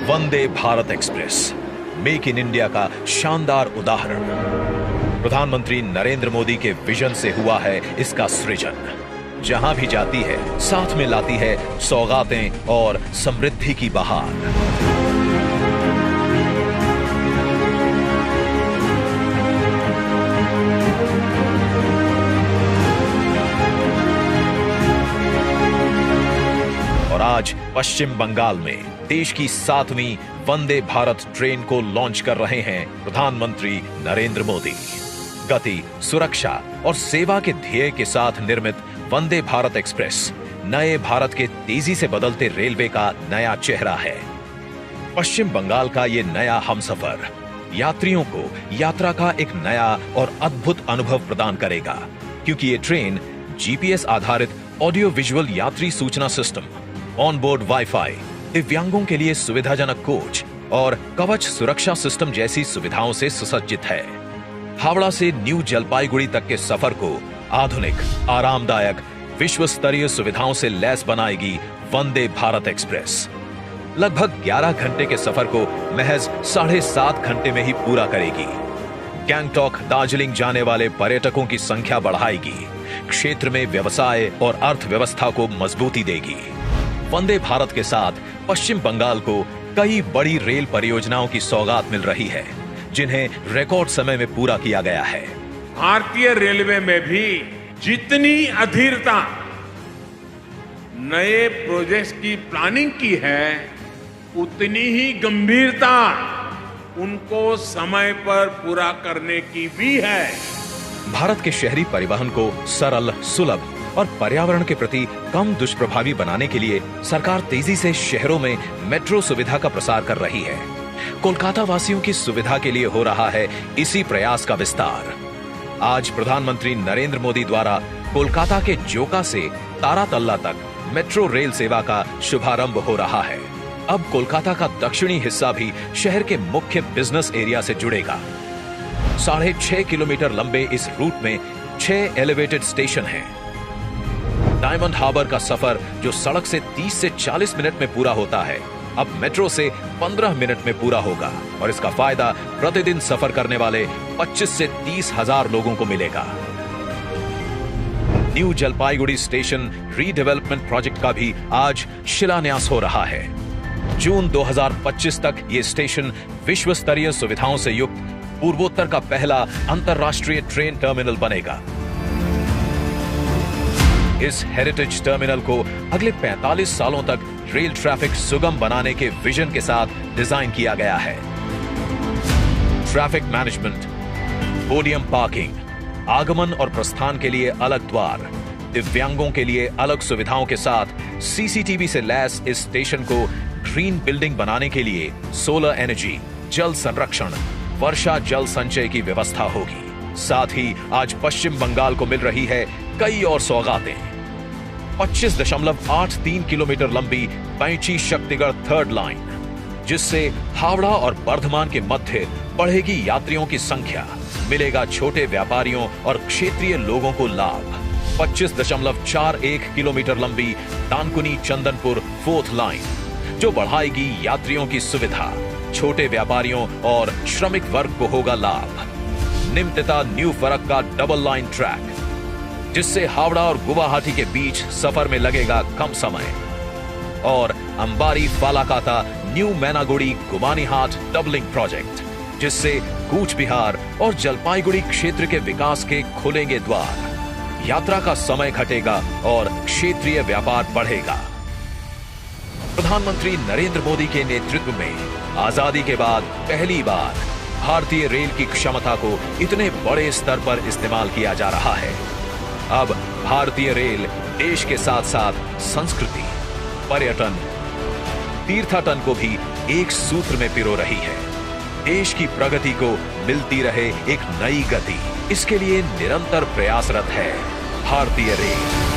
Vande Bharat express, make in India का शानदार उदाहरण। प्रधानमंत्री नरेंद्र मोदी के विजन से हुआ है इसका सृजन। जहां भी जाती है साथ में लाती है सौगातें और समृद्धि की बहार। और आज पश्चिम बंगाल में देश की 7वीं वंदे भारत ट्रेन को लॉन्च कर रहे हैं प्रधानमंत्री नरेंद्र मोदी। गति, सुरक्षा और सेवा के ध्येय के साथ निर्मित वंदे भारत एक्सप्रेस नए भारत के तेजी से बदलते रेलवे का नया चेहरा है। पश्चिम बंगाल का ये नया हमसफर यात्रियों को यात्रा का एक नया और अद्भुत अनुभव प्रदान करेगा, क्योंकि ये ट्रेन जीपीएस आधारित ऑडियो विजुअल यात्री सूचना सिस्टम, ऑनबोर्ड वाईफाई, दिव्यांगों के लिए सुविधाजनक कोच और कवच सुरक्षा सिस्टम जैसी सुविधाओं से सुसज्जित है। हावड़ा से न्यू जलपाईगुड़ी तक के सफर को आधुनिक, आरामदायक, विश्व स्तरीय सुविधाओं से लैस बनाएगी वंदे भारत एक्सप्रेस। लगभग 11 घंटे के सफर को महज 7.5 घंटे में ही पूरा करेगी। गैंगटॉक, दार्जिलिंग जाने वाले पर्यटकों की संख्या बढ़ाएगी, क्षेत्र में व्यवसाय और अर्थव्यवस्था को मजबूती देगी। वंदे भारत के साथ पश्चिम बंगाल को कई बड़ी रेल परियोजनाओं की सौगात मिल रही है, जिन्हें रिकॉर्ड समय में पूरा किया गया है। भारतीय रेलवे में भी जितनी अधीरता नए प्रोजेक्ट्स की प्लानिंग की है, उतनी ही गंभीरता उनको समय पर पूरा करने की भी है। भारत के शहरी परिवहन को सरल, सुलभ और पर्यावरण के प्रति कम दुष्प्रभावी बनाने के लिए सरकार तेजी से शहरों में मेट्रो सुविधा का प्रसार कर रही है। कोलकाता वासियों की सुविधा के लिए हो रहा है इसी प्रयास का विस्तार। आज प्रधानमंत्री नरेंद्र मोदी द्वारा कोलकाता के जोका से तारातल्ला तक मेट्रो रेल सेवा का शुभारंभ हो रहा है। अब कोलकाता का दक्षिणी हिस्सा भी शहर के मुख्य बिजनेस एरिया से जुड़ेगा। 6.5 किलोमीटर लंबे इस रूट में 6 एलिवेटेड स्टेशन हैं। डायमंड हार्बर का सफर जो सड़क से 30 से 40 मिनट में पूरा होता है, अब मेट्रो से 15 मिनट में पूरा होगा और इसका फायदा प्रतिदिन सफर करने वाले 25 से 30 हजार लोगों को मिलेगा। New Jalpaiguri station redevelopment project का भी आज शिलान्यास हो रहा है। जून 2025 तक ये स्टेशन विश्व स्तरीय सुविधाओं से युक्त पूर्वोत्तर का पहला अंतरराष्ट्रीय ट्रेन टर्मिनल बनेगा। इस हेरिटेज टर्मिनल को अगले 45 सालों तक रेल ट्रैफिक सुगम बनाने के विजन के साथ डिजाइन किया गया है। ट्रैफिक मैनेजमेंट, पोडियम पार्किंग, आगमन और प्रस्थान के लिए अलग द्वार, दिव्यांगों के लिए अलग सुविधाओं के साथ सीसीटीवी से लैस इस स्टेशन को ग्रीन बिल्डिंग बनाने के लिए सोलर एनर्जी, जल संरक्षण, वर्षा जल संचय की व्यवस्था होगी। साथ ही आज पश्चिम बंगाल को मिल रही है कई और सौगातें। 25.83 किलोमीटर लंबी पैंची शक्तिगढ़ थर्ड लाइन, जिससे हावड़ा और बर्धमान के मध्य बढ़ेगी यात्रियों की संख्या, मिलेगा छोटे व्यापारियों और क्षेत्रीय लोगों को लाभ। 25.41 किलोमीटर लंबी दानकुनी चंदनपुर फोर्थ लाइन, जो बढ़ाएगी यात्रियों की सुविधा, छोटे व्यापारियों और श्रमिक वर्ग को होगा लाभ। Nimtita new Farakka double line track, जिससे हावड़ा और गुवाहाटी के बीच सफर में लगेगा कम समय। और अंबारी फालाकाता न्यू मैनागुड़ी गुमानीहाट डबलिंग प्रोजेक्ट, जिससे कूच बिहार और जलपाईगुड़ी क्षेत्र के विकास के खुलेंगे द्वार। यात्रा का समय घटेगा और क्षेत्रीय व्यापार बढ़ेगा। प्रधानमंत्री नरेंद्र मोदी के नेतृत्व में आजादी के बाद पहली बार भारतीय रेल की क्षमता को इतने बड़े स्तर पर इस्तेमाल किया जा रहा है। अब भारतीय रेल देश के साथ साथ संस्कृति, पर्यटन, तीर्थाटन को भी एक सूत्र में पिरो रही है। देश की प्रगति को मिलती रहे एक नई गति, इसके लिए निरंतर प्रयासरत है भारतीय रेल।